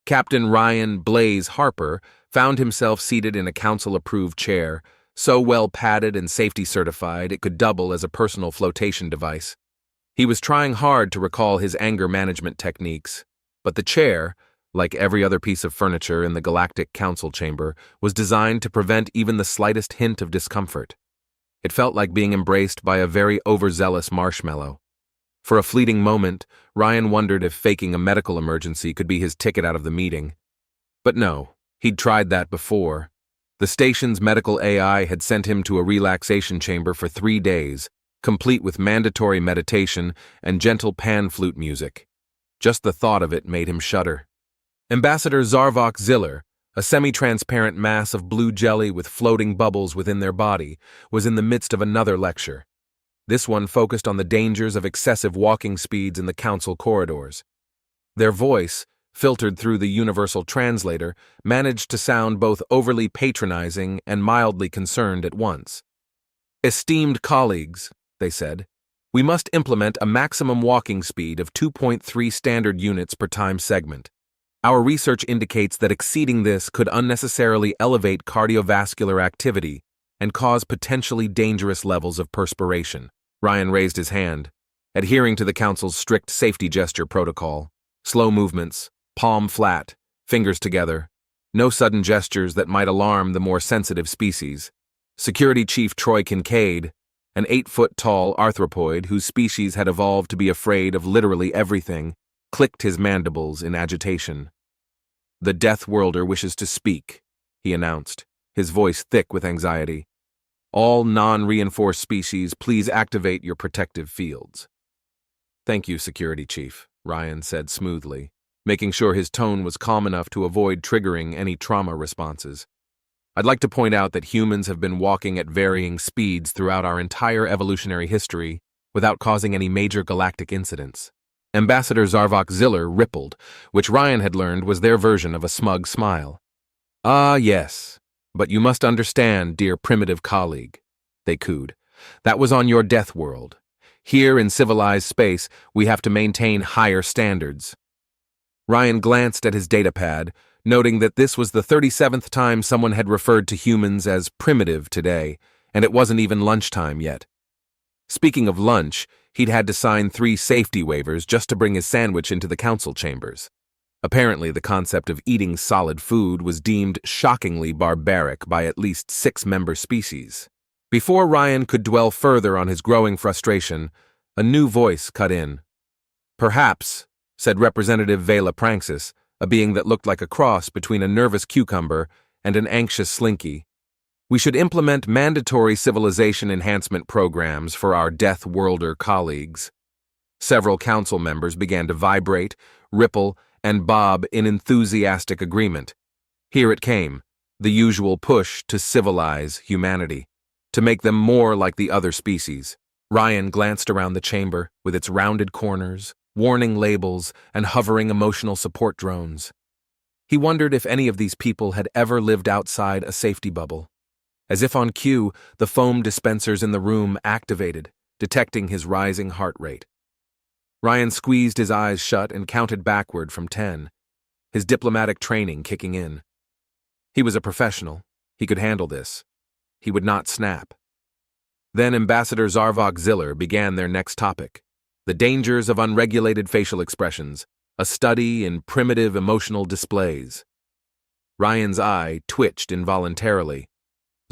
Captain Ryan "Blaze" Harper found himself seated in a council-approved chair, so well padded and safety certified it could double as a personal flotation device. He was trying hard to recall his anger management techniques, but the chair, like every other piece of furniture in the Galactic Council chamber, was designed to prevent even the slightest hint of discomfort. It felt like being embraced by a very overzealous marshmallow. For a fleeting moment, Ryan wondered if faking a medical emergency could be his ticket out of the meeting. But no, he'd tried that before. The station's medical AI had sent him to a relaxation chamber for 3 days, complete with mandatory meditation and gentle pan flute music. Just the thought of it made him shudder. Ambassador Zarvok Ziller, a semi-transparent mass of blue jelly with floating bubbles within their body, was in the midst of another lecture. This one focused on the dangers of excessive walking speeds in the council corridors. Their voice, filtered through the universal translator, managed to sound both overly patronizing and mildly concerned at once. "Esteemed colleagues," they said, "we must implement a maximum walking speed of 2.3 standard units per time segment. Our research indicates that exceeding this could unnecessarily elevate cardiovascular activity and cause potentially dangerous levels of perspiration." Ryan raised his hand, adhering to the council's strict safety gesture protocol. Slow movements, palm flat, fingers together. No sudden gestures that might alarm the more sensitive species. Security Chief Troy Kincaid, an 8-foot-tall arthropoid whose species had evolved to be afraid of literally everything, clicked his mandibles in agitation. "The Death Worlder wishes to speak," he announced, his voice thick with anxiety. "All non-reinforced species, please activate your protective fields." "Thank you, Security Chief," Ryan said smoothly, making sure his tone was calm enough to avoid triggering any trauma responses. "I'd like to point out that humans have been walking at varying speeds throughout our entire evolutionary history without causing any major galactic incidents." Ambassador Zarvok Ziller rippled, which Ryan had learned was their version of a smug smile. "Ah, yes, but you must understand, dear primitive colleague," they cooed. "That was on your death world. Here in civilized space, we have to maintain higher standards." Ryan glanced at his datapad, noting that this was the 37th time someone had referred to humans as primitive today, and it wasn't even lunchtime yet. Speaking of lunch, he'd had to sign 3 safety waivers just to bring his sandwich into the council chambers. Apparently, the concept of eating solid food was deemed shockingly barbaric by at least 6 member species. Before Ryan could dwell further on his growing frustration, a new voice cut in. "Perhaps," said Representative Vela Pranxis, a being that looked like a cross between a nervous cucumber and an anxious slinky, "we should implement mandatory civilization enhancement programs for our Death Worlder colleagues." Several council members began to vibrate, ripple, and bob in enthusiastic agreement. Here it came, the usual push to civilize humanity, to make them more like the other species. Ryan glanced around the chamber with its rounded corners, warning labels, and hovering emotional support drones. He wondered if any of these people had ever lived outside a safety bubble. As if on cue, the foam dispensers in the room activated, detecting his rising heart rate. Ryan squeezed his eyes shut and counted backward from 10, his diplomatic training kicking in. He was a professional. He could handle this. He would not snap. Then Ambassador Zarvok Ziller began their next topic, the dangers of unregulated facial expressions, a study in primitive emotional displays. Ryan's eye twitched involuntarily.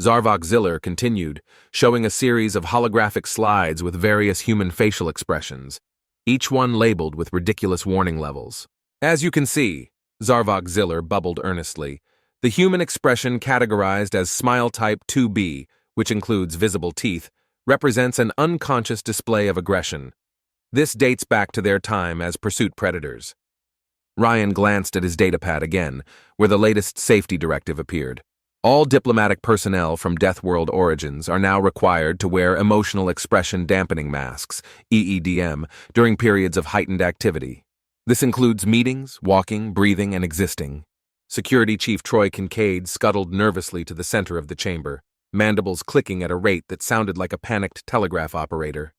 Zarvok Ziller continued, showing a series of holographic slides with various human facial expressions, each one labeled with ridiculous warning levels. "As you can see," Zarvok Ziller bubbled earnestly, "the human expression categorized as smile type 2B, which includes visible teeth, represents an unconscious display of aggression. This dates back to their time as pursuit predators." Ryan glanced at his datapad again, where the latest safety directive appeared. All diplomatic personnel from Death World origins are now required to wear emotional expression dampening masks, EEDM, during periods of heightened activity. This includes meetings, walking, breathing, and existing. Security Chief Troy Kincaid scuttled nervously to the center of the chamber, mandibles clicking at a rate that sounded like a panicked telegraph operator.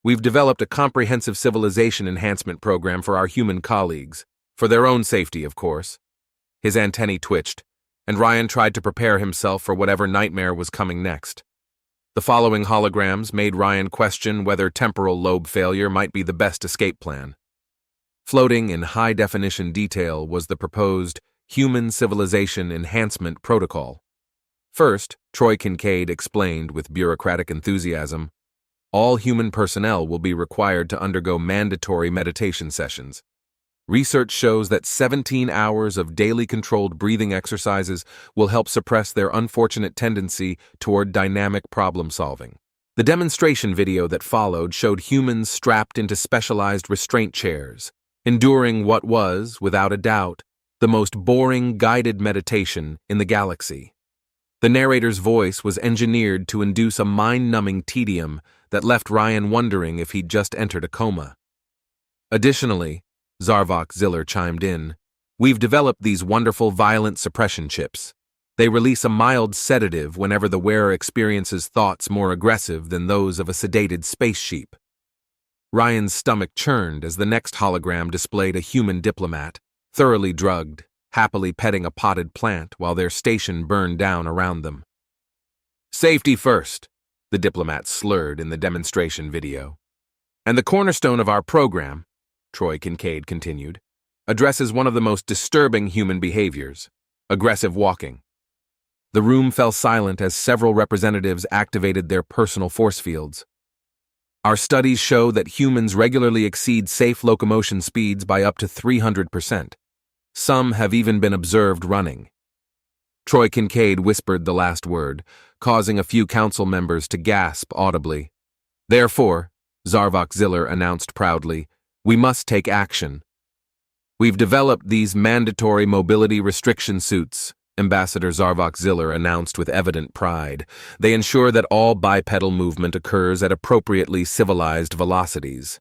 "We've developed a comprehensive civilization enhancement program for our human colleagues," For their own safety, of course. His antennae twitched, and Ryan tried to prepare himself for whatever nightmare was coming next. The following holograms made Ryan question whether temporal lobe failure might be the best escape plan. Floating in high-definition detail was the proposed Human Civilization Enhancement Protocol. First, Troy Kincaid explained with bureaucratic enthusiasm, all human personnel will be required to undergo mandatory meditation sessions. Research shows that 17 hours of daily controlled breathing exercises will help suppress their unfortunate tendency toward dynamic problem solving. The demonstration video that followed showed humans strapped into specialized restraint chairs, enduring what was, without a doubt, the most boring guided meditation in the galaxy. The narrator's voice was engineered to induce a mind-numbing tedium that left Ryan wondering if he'd just entered a coma. Additionally, Zarvok Ziller chimed in, we've developed these wonderful violent suppression chips. They release a mild sedative whenever the wearer experiences thoughts more aggressive than those of a sedated space sheep. Ryan's stomach churned as the next hologram displayed a human diplomat, thoroughly drugged, happily petting a potted plant while their station burned down around them. Safety first, the diplomat slurred in the demonstration video. And the cornerstone of our program, Troy Kincaid continued, addresses one of the most disturbing human behaviors, aggressive walking. The room fell silent as several representatives activated their personal force fields. Our studies show that humans regularly exceed safe locomotion speeds by up to 300%. Some have even been observed running. Troy Kincaid whispered the last word, causing a few council members to gasp audibly. Therefore, Zarvok Ziller announced proudly, we must take action. We've developed these mandatory mobility restriction suits, Ambassador Zarvok Ziller announced with evident pride. They ensure that all bipedal movement occurs at appropriately civilized velocities.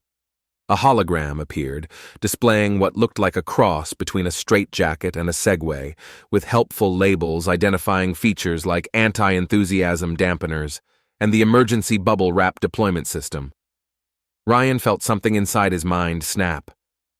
A hologram appeared, displaying what looked like a cross between a straitjacket and a Segway, with helpful labels identifying features like anti-enthusiasm dampeners and the emergency bubble wrap deployment system. Ryan felt something inside his mind snap,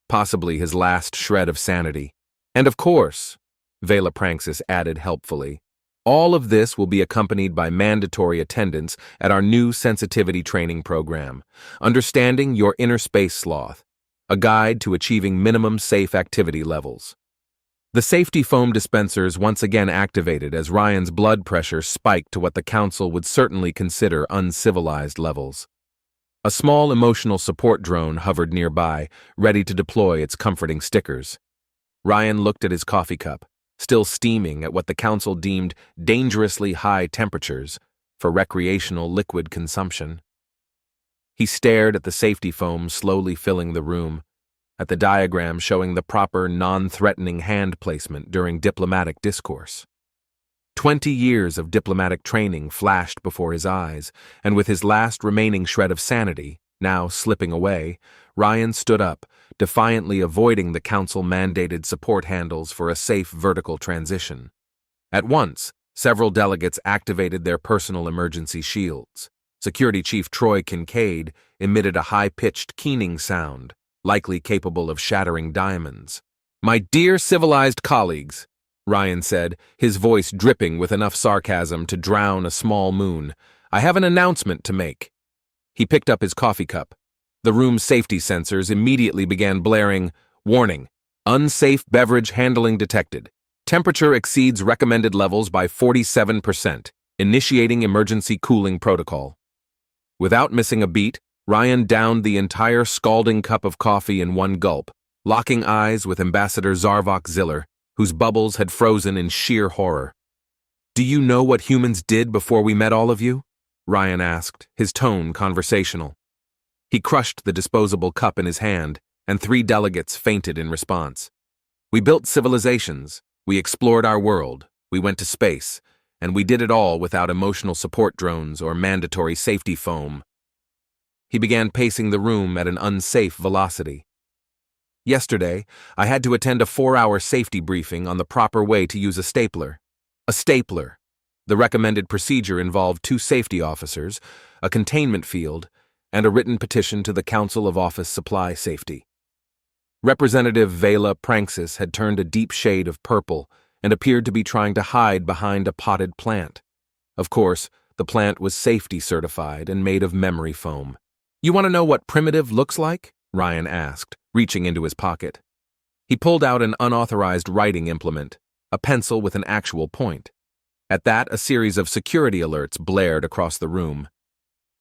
possibly his last shred of sanity. And of course, Vela Pranxis added helpfully, all of this will be accompanied by mandatory attendance at our new sensitivity training program, Understanding Your Inner Space Sloth, a guide to achieving minimum safe activity levels. The safety foam dispensers once again activated as Ryan's blood pressure spiked to what the council would certainly consider uncivilized levels. A small emotional support drone hovered nearby, ready to deploy its comforting stickers. Ryan looked at his coffee cup, still steaming at what the council deemed dangerously high temperatures for recreational liquid consumption. He stared at the safety foam slowly filling the room, at the diagram showing the proper non-threatening hand placement during diplomatic discourse. 20 years of diplomatic training flashed before his eyes, and with his last remaining shred of sanity, now slipping away, Ryan stood up, defiantly avoiding the council-mandated support handles for a safe vertical transition. At once, several delegates activated their personal emergency shields. Security Chief Troy Kincaid emitted a high-pitched keening sound, likely capable of shattering diamonds. "My dear civilized colleagues," Ryan said, his voice dripping with enough sarcasm to drown a small moon, "I have an announcement to make." He picked up his coffee cup. The room's safety sensors immediately began blaring, "Warning, unsafe beverage handling detected. Temperature exceeds recommended levels by 47%. Initiating emergency cooling protocol." Without missing a beat, Ryan downed the entire scalding cup of coffee in one gulp, locking eyes with Ambassador Zarvok Ziller, whose bubbles had frozen in sheer horror. "Do you know what humans did before we met all of you?" Ryan asked, his tone conversational. He crushed the disposable cup in his hand, and 3 delegates fainted in response. "We built civilizations, we explored our world, we went to space, and we did it all without emotional support drones or mandatory safety foam." He began pacing the room at an unsafe velocity. "Yesterday, I had to attend a 4-hour safety briefing on the proper way to use a stapler. A stapler. The recommended procedure involved 2 safety officers, a containment field, and a written petition to the Council of Office Supply Safety." Representative Vela Pranxis had turned a deep shade of purple and appeared to be trying to hide behind a potted plant. Of course, the plant was safety certified and made of memory foam. "You want to know what primitive looks like?" Ryan asked, reaching into his pocket. He pulled out an unauthorized writing implement, a pencil with an actual point. At that, a series of security alerts blared across the room.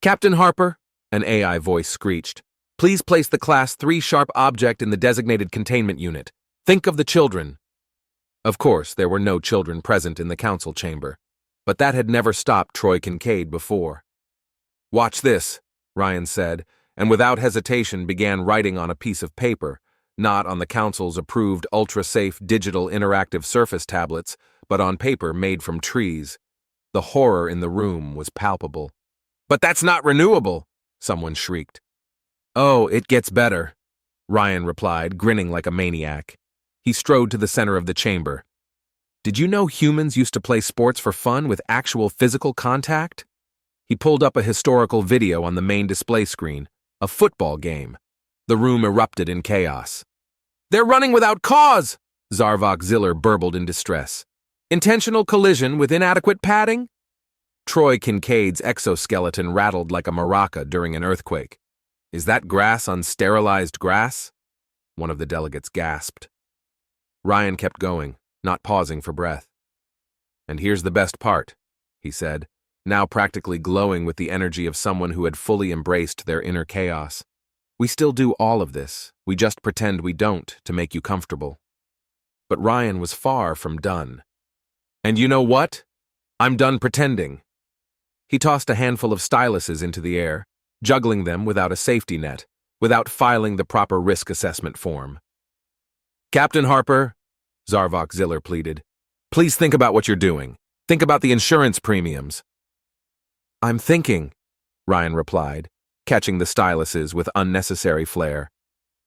"Captain Harper," an AI voice screeched, "please place the Class 3 sharp object in the designated containment unit. Think of the children." Of course, there were no children present in the council chamber, but that had never stopped Troy Kincaid before. "Watch this," Ryan said, and without hesitation began writing on a piece of paper, not on the council's approved ultra-safe digital interactive surface tablets, but on paper made from trees. The horror in the room was palpable. "But that's not renewable," someone shrieked. "Oh, it gets better," Ryan replied, grinning like a maniac. He strode to the center of the chamber. "Did you know humans used to play sports for fun with actual physical contact?" He pulled up a historical video on the main display screen, a football game. The room erupted in chaos. "They're running without cause!" Zarvok Ziller burbled in distress. "Intentional collision with inadequate padding?" Troy Kincaid's exoskeleton rattled like a maraca during an earthquake. "Is that grass unsterilized grass?" one of the delegates gasped. Ryan kept going, not pausing for breath. "And here's the best part," he said, now practically glowing with the energy of someone who had fully embraced their inner chaos. "We still do all of this, we just pretend we don't to make you comfortable." But Ryan was far from done. "And you know what? I'm done pretending." He tossed a handful of styluses into the air, juggling them without a safety net, without filing the proper risk assessment form. "Captain Harper," Zarvok Ziller pleaded, "please think about what you're doing. Think about the insurance premiums." "I'm thinking," Ryan replied, catching the styluses with unnecessary flair.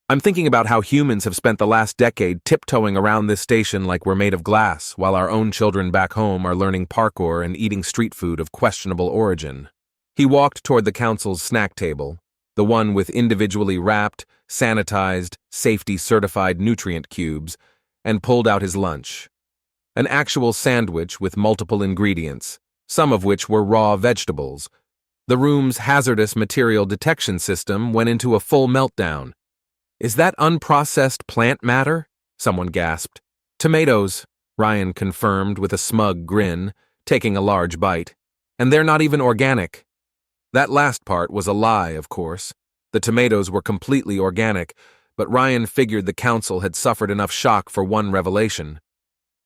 "I'm thinking about how humans have spent the last decade tiptoeing around this station like we're made of glass, while our own children back home are learning parkour and eating street food of questionable origin." He walked toward the council's snack table, the one with individually wrapped, sanitized, safety-certified nutrient cubes, and pulled out his lunch. An actual sandwich with multiple ingredients, some of which were raw vegetables. The room's hazardous material detection system went into a full meltdown. "Is that unprocessed plant matter?" someone gasped. "Tomatoes," Ryan confirmed with a smug grin, taking a large bite. "And they're not even organic." That last part was a lie, of course. The tomatoes were completely organic, but Ryan figured the council had suffered enough shock for one revelation.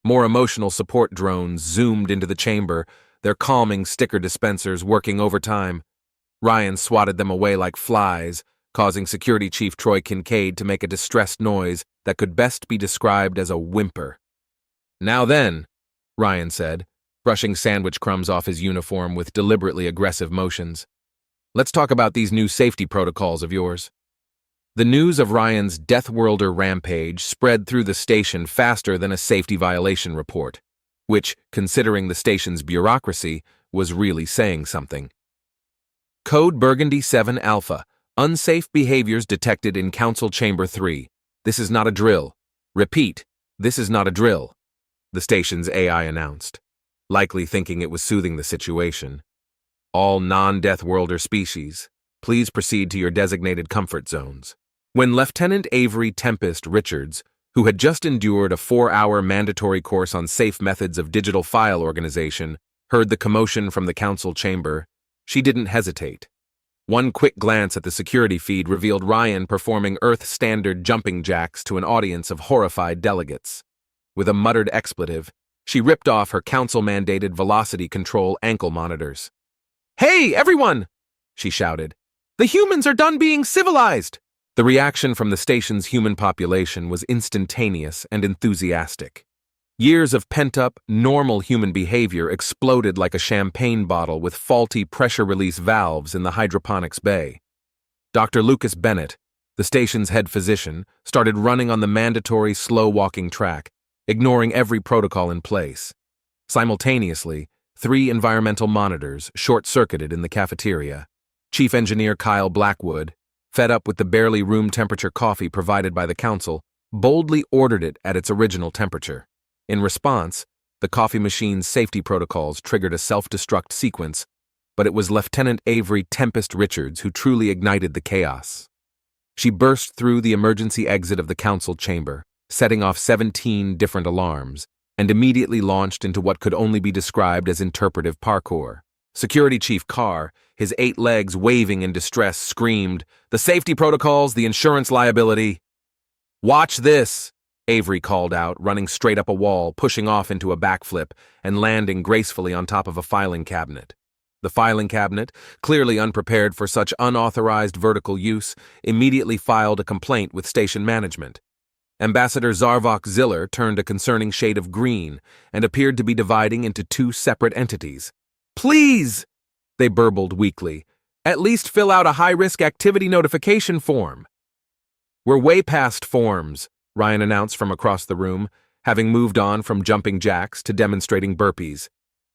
More emotional support drones zoomed into the chamber, their calming sticker dispensers working overtime. Ryan swatted them away like flies, causing Security Chief Troy Kincaid to make a distressed noise that could best be described as a whimper. "Now then," Ryan said, brushing sandwich crumbs off his uniform with deliberately aggressive motions, "let's talk about these new safety protocols of yours." The news of Ryan's Death Worlder rampage spread through the station faster than a safety violation report, which, considering the station's bureaucracy, was really saying something. "Code Burgundy 7 Alpha. Unsafe behaviors detected in Council Chamber 3. This is not a drill. Repeat, this is not a drill," the station's AI announced, likely thinking it was soothing the situation. "All non-Death Worlder species, please proceed to your designated comfort zones." When Lieutenant Avery Tempest Richards, who had just endured a 4-hour mandatory course on safe methods of digital file organization, heard the commotion from the council chamber, she didn't hesitate. One quick glance at the security feed revealed Ryan performing Earth-standard jumping jacks to an audience of horrified delegates. With a muttered expletive, she ripped off her council-mandated velocity control ankle monitors. "Hey, everyone!" she shouted. "The humans are done being civilized!" The reaction from the station's human population was instantaneous and enthusiastic. Years of pent-up, normal human behavior exploded like a champagne bottle with faulty pressure-release valves in the hydroponics bay. Dr. Lucas Bennett, the station's head physician, started running on the mandatory slow-walking track, ignoring every protocol in place. Simultaneously, 3 environmental monitors short-circuited in the cafeteria. Chief Engineer Kyle Blackwood, fed up with the barely room-temperature coffee provided by the council, boldly ordered it at its original temperature. In response, the coffee machine's safety protocols triggered a self-destruct sequence, but it was Lieutenant Avery Tempest Richards who truly ignited the chaos. She burst through the emergency exit of the council chamber, setting off 17 different alarms, and immediately launched into what could only be described as interpretive parkour. Security Chief Carr, his 8 legs waving in distress, screamed, "The safety protocols, the insurance liability." "Watch this," Avery called out, running straight up a wall, pushing off into a backflip, and landing gracefully on top of a filing cabinet. The filing cabinet, clearly unprepared for such unauthorized vertical use, immediately filed a complaint with station management. Ambassador Zarvok Ziller turned a concerning shade of green and appeared to be dividing into 2 separate entities. "Please," they burbled weakly, "at least fill out a high-risk activity notification form." "We're way past forms," Ryan announced from across the room, having moved on from jumping jacks to demonstrating burpees.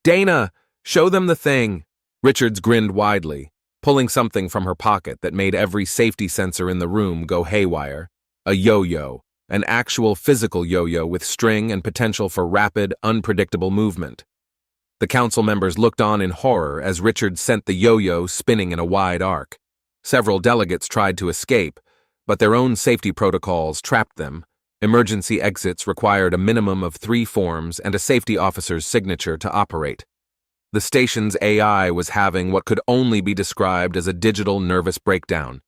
"Dana, show them the thing." Richards grinned widely, pulling something from her pocket that made every safety sensor in the room go haywire. A yo-yo, an actual physical yo-yo with string and potential for rapid, unpredictable movement. The council members looked on in horror as Richards sent the yo-yo spinning in a wide arc. Several delegates tried to escape, but their own safety protocols trapped them. Emergency exits required a minimum of 3 forms and a safety officer's signature to operate. The station's AI was having what could only be described as a digital nervous breakdown.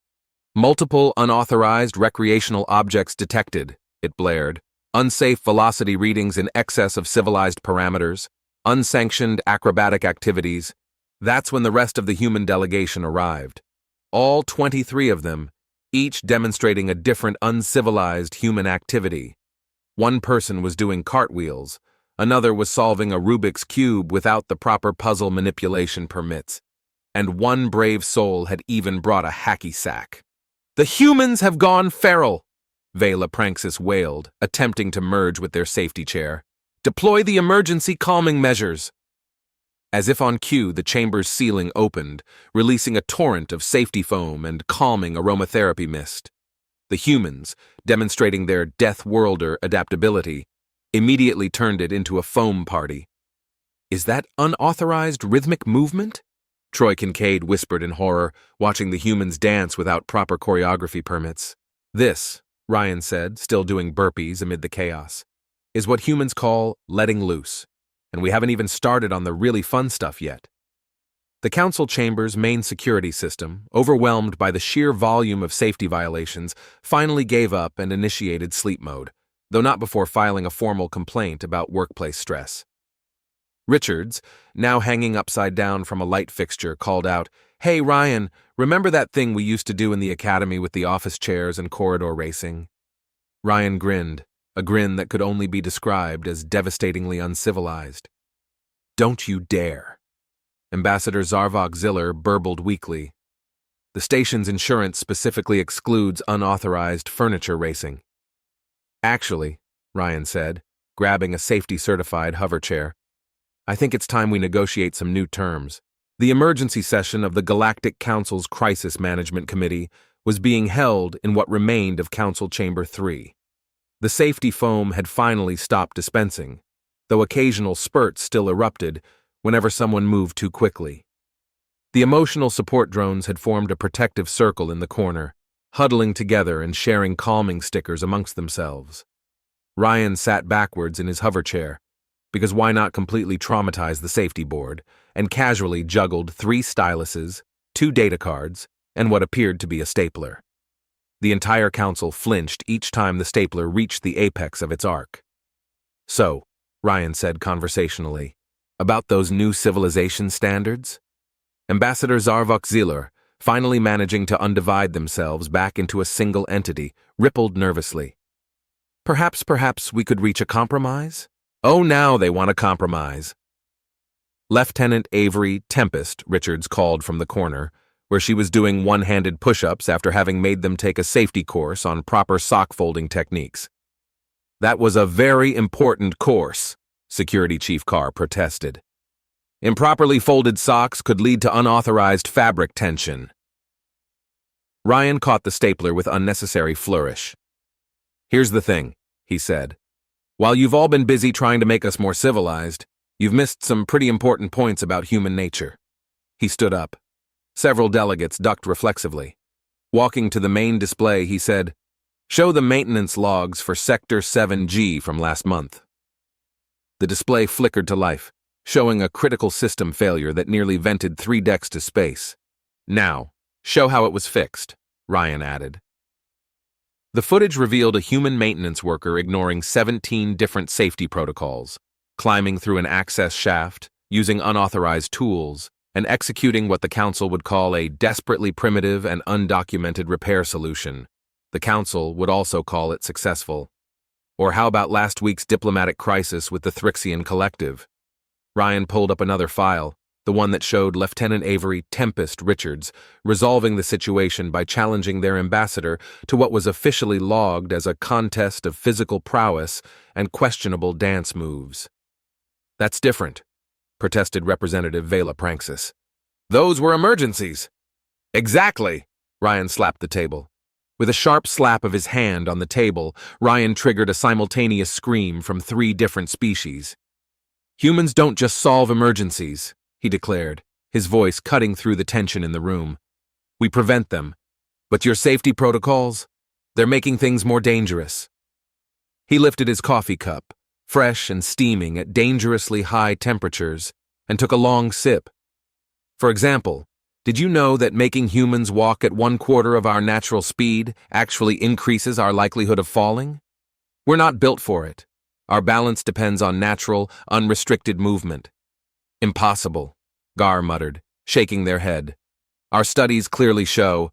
"Multiple unauthorized recreational objects detected," it blared. "Unsafe velocity readings in excess of civilized parameters. Unsanctioned acrobatic activities." That's when the rest of the human delegation arrived. All 23 of them, each demonstrating a different uncivilized human activity. One person was doing cartwheels, another was solving a Rubik's Cube without the proper puzzle manipulation permits, and one brave soul had even brought a hacky sack. "The humans have gone feral," Vela Pranxis wailed, attempting to merge with their safety chair. "Deploy the emergency calming measures." As if on cue, the chamber's ceiling opened, releasing a torrent of safety foam and calming aromatherapy mist. The humans, demonstrating their Death Worlder adaptability, immediately turned it into a foam party. "Is that unauthorized rhythmic movement?" Troy Kincaid whispered in horror, watching the humans dance without proper choreography permits. "This," Ryan said, still doing burpees amid the chaos, "is what humans call letting loose, and we haven't even started on the really fun stuff yet." The council chamber's main security system, overwhelmed by the sheer volume of safety violations, finally gave up and initiated sleep mode, though not before filing a formal complaint about workplace stress. Richards, now hanging upside down from a light fixture, called out, "Hey Ryan, remember that thing we used to do in the academy with the office chairs and corridor racing?" Ryan grinned, a grin that could only be described as devastatingly uncivilized. "Don't you dare." Ambassador Zarvok Ziller burbled weakly. "The station's insurance specifically excludes unauthorized furniture racing." "Actually," Ryan said, grabbing a safety-certified hover chair, "I think it's time we negotiate some new terms." The emergency session of the Galactic Council's Crisis Management Committee was being held in what remained of Council Chamber 3. The safety foam had finally stopped dispensing, though occasional spurts still erupted whenever someone moved too quickly. The emotional support drones had formed a protective circle in the corner, huddling together and sharing calming stickers amongst themselves. Ryan sat backwards in his hover chair, because why not completely traumatize the safety board, and casually juggled 3 styluses, 2 data cards, and what appeared to be a stapler. The entire council flinched each time the stapler reached the apex of its arc. "So," Ryan said conversationally, "about those new civilization standards?" Ambassador Zarvok Ziller, finally managing to undivide themselves back into a single entity, rippled nervously. Perhaps we could reach a compromise?" "Oh, now they want a compromise." Lieutenant Avery Tempest, Richards called from the corner, where she was doing one-handed push-ups after having made them take a safety course on proper sock-folding techniques. "That was a very important course," Security Chief Carr protested. "Improperly folded socks could lead to unauthorized fabric tension." Ryan caught the stapler with unnecessary flourish. "Here's the thing," he said. "While you've all been busy trying to make us more civilized, you've missed some pretty important points about human nature." He stood up. Several delegates ducked reflexively. Walking to the main display, he said, "Show the maintenance logs for Sector 7G from last month." The display flickered to life, showing a critical system failure that nearly vented 3 decks to space. "Now, show how it was fixed," Ryan added. The footage revealed a human maintenance worker ignoring 17 different safety protocols, climbing through an access shaft, using unauthorized tools, and executing what the Council would call a desperately primitive and undocumented repair solution. The Council would also call it successful. Or how about last week's diplomatic crisis with the Thrixian Collective? Ryan pulled up another file, the one that showed Lieutenant Avery Tempest Richards resolving the situation by challenging their ambassador to what was officially logged as a contest of physical prowess and questionable dance moves. "That's different," protested Representative Vela Pranxis. "Those were emergencies." "Exactly," Ryan slapped the table. With a sharp slap of his hand on the table, Ryan triggered a simultaneous scream from 3 different species. "Humans don't just solve emergencies," he declared, his voice cutting through the tension in the room. "We prevent them. But your safety protocols? They're making things more dangerous." He lifted his coffee cup, fresh and steaming at dangerously high temperatures, and took a long sip. "For example, did you know that making humans walk at 1/4 of our natural speed actually increases our likelihood of falling? We're not built for it. Our balance depends on natural, unrestricted movement." "Impossible," Gar muttered, shaking their head. "Our studies clearly show—"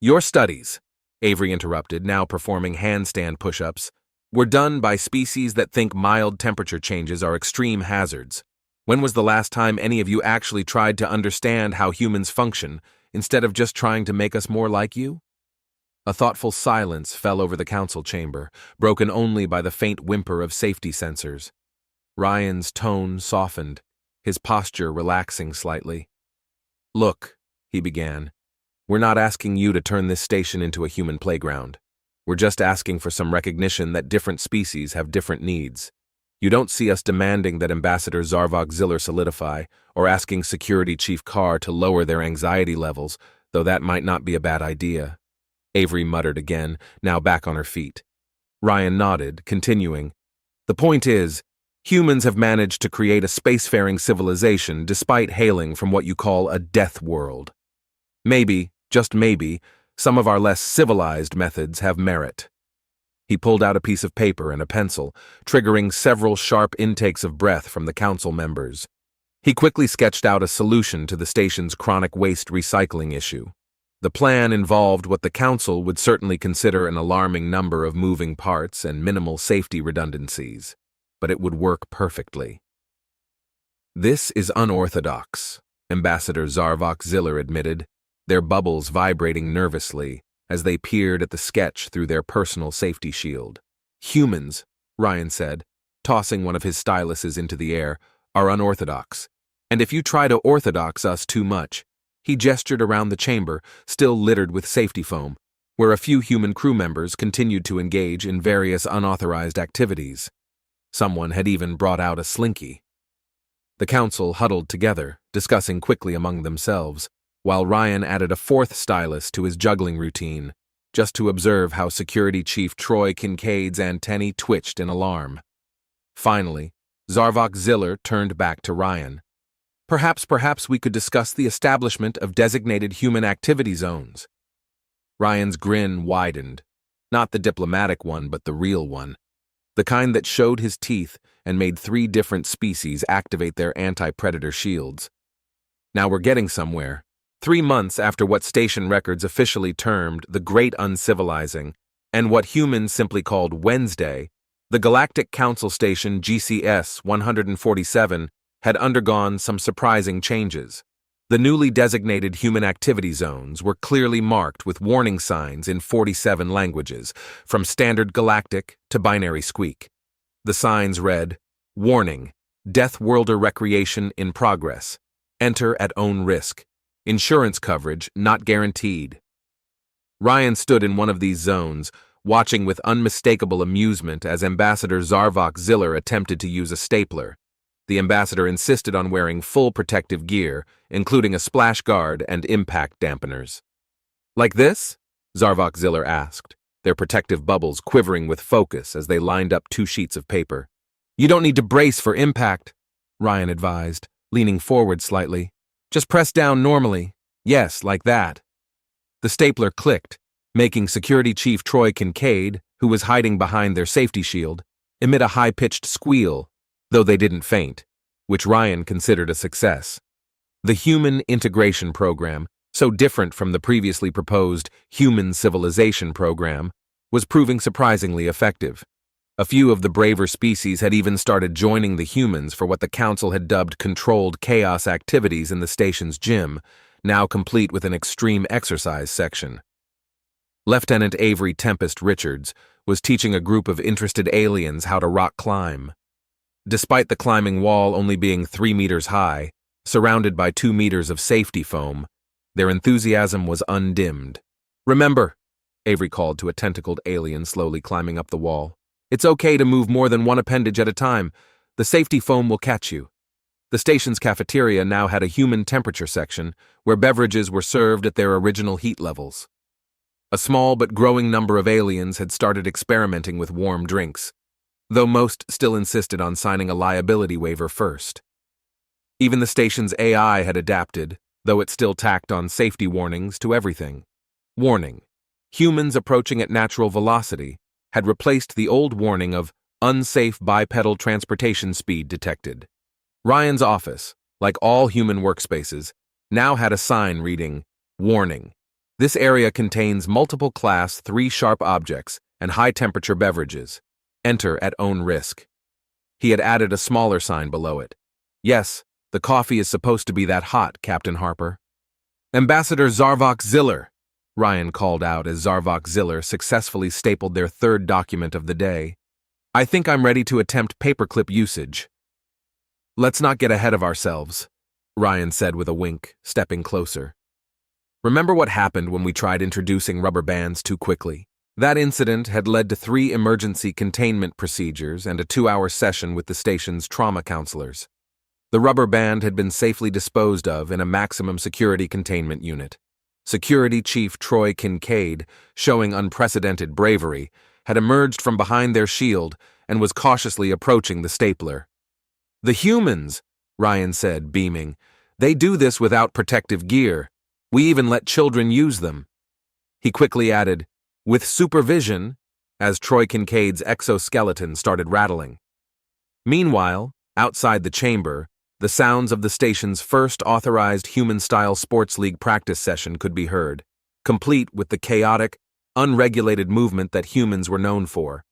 "Your studies," Avery interrupted, now performing handstand push-ups, "were done by species that think mild temperature changes are extreme hazards. When was the last time any of you actually tried to understand how humans function, instead of just trying to make us more like you?" A thoughtful silence fell over the council chamber, broken only by the faint whimper of safety sensors. Ryan's tone softened, his posture relaxing slightly. "Look," he began, "we're not asking you to turn this station into a human playground. We're just asking for some recognition that different species have different needs. You don't see us demanding that Ambassador Zarvok Ziller solidify, or asking Security Chief Carr to lower their anxiety levels, though that might not be a bad idea." Avery muttered again, now back on her feet. Ryan nodded, continuing, "The point is, humans have managed to create a spacefaring civilization despite hailing from what you call a death world. Maybe, just maybe, some of our less civilized methods have merit." He pulled out a piece of paper and a pencil, triggering several sharp intakes of breath from the council members. He quickly sketched out a solution to the station's chronic waste recycling issue. The plan involved what the council would certainly consider an alarming number of moving parts and minimal safety redundancies, but it would work perfectly. "This is unorthodox," Ambassador Zarvok Ziller admitted, their bubbles vibrating nervously as they peered at the sketch through their personal safety shield. "Humans," Ryan said, tossing one of his styluses into the air, "are unorthodox. And if you try to orthodox us too much—" He gestured around the chamber, still littered with safety foam, where a few human crew members continued to engage in various unauthorized activities. Someone had even brought out a slinky. The council huddled together, discussing quickly among themselves, while Ryan added a 4th stylus to his juggling routine, just to observe how Security Chief Troy Kincaid's antennae twitched in alarm. Finally, Zarvok Ziller turned back to Ryan. Perhaps we could discuss the establishment of designated human activity zones." Ryan's grin widened, not the diplomatic one, but the real one, the kind that showed his teeth and made 3 different species activate their anti-predator shields. "Now we're getting somewhere. 3 months after what station records officially termed the Great Uncivilizing, and what humans simply called Wednesday, the Galactic Council Station GCS 147 had undergone some surprising changes. The newly designated human activity zones were clearly marked with warning signs in 47 languages, from standard galactic to binary squeak. The signs read, "Warning, Death Worlder recreation in progress. Enter at own risk. Insurance coverage not guaranteed." Ryan stood in one of these zones, watching with unmistakable amusement as Ambassador Zarvok Ziller attempted to use a stapler. The ambassador insisted on wearing full protective gear, including a splash guard and impact dampeners. "Like this?" Zarvok Ziller asked, their protective bubbles quivering with focus as they lined up 2 sheets of paper. "You don't need to brace for impact," Ryan advised, leaning forward slightly. "Just press down normally. Yes, like that." The stapler clicked, making Security Chief Troy Kincaid, who was hiding behind their safety shield, emit a high-pitched squeal, though they didn't faint, which Ryan considered a success. The Human Integration Program, so different from the previously proposed Human Civilization Program, was proving surprisingly effective. A few of the braver species had even started joining the humans for what the Council had dubbed controlled chaos activities in the station's gym, now complete with an extreme exercise section. Lieutenant Avery Tempest Richards was teaching a group of interested aliens how to rock climb. Despite the climbing wall only being 3 meters high, surrounded by 2 meters of safety foam, their enthusiasm was undimmed. "Remember," Avery called to a tentacled alien slowly climbing up the wall, "it's okay to move more than one appendage at a time. The safety foam will catch you." The station's cafeteria now had a human temperature section, where beverages were served at their original heat levels. A small but growing number of aliens had started experimenting with warm drinks, though most still insisted on signing a liability waiver first. Even the station's AI had adapted, though it still tacked on safety warnings to everything. Warning: humans approaching at natural velocity had replaced the old warning of unsafe bipedal transportation speed detected. Ryan's office, like all human workspaces, now had a sign reading, "Warning. This area contains multiple Class 3 sharp objects and high-temperature beverages. Enter at own risk." He had added a smaller sign below it. "Yes, the coffee is supposed to be that hot, Captain Harper." "Ambassador Zarvok Ziller," Ryan called out as Zarvok Ziller successfully stapled their 3rd document of the day. "I think I'm ready to attempt paperclip usage." "Let's not get ahead of ourselves," Ryan said with a wink, stepping closer. "Remember what happened when we tried introducing rubber bands too quickly? That incident had led to 3 emergency containment procedures and a 2-hour session with the station's trauma counselors. The rubber band had been safely disposed of in a maximum security containment unit. Security Chief Troy Kincaid, showing unprecedented bravery, had emerged from behind their shield and was cautiously approaching the stapler. "The humans," Ryan said, beaming. "They do this without protective gear. We even let children use them." He quickly added, "with supervision," as Troy Kincaid's exoskeleton started rattling. Meanwhile, outside the chamber, the sounds of the station's first authorized human-style sports league practice session could be heard, complete with the chaotic, unregulated movement that humans were known for.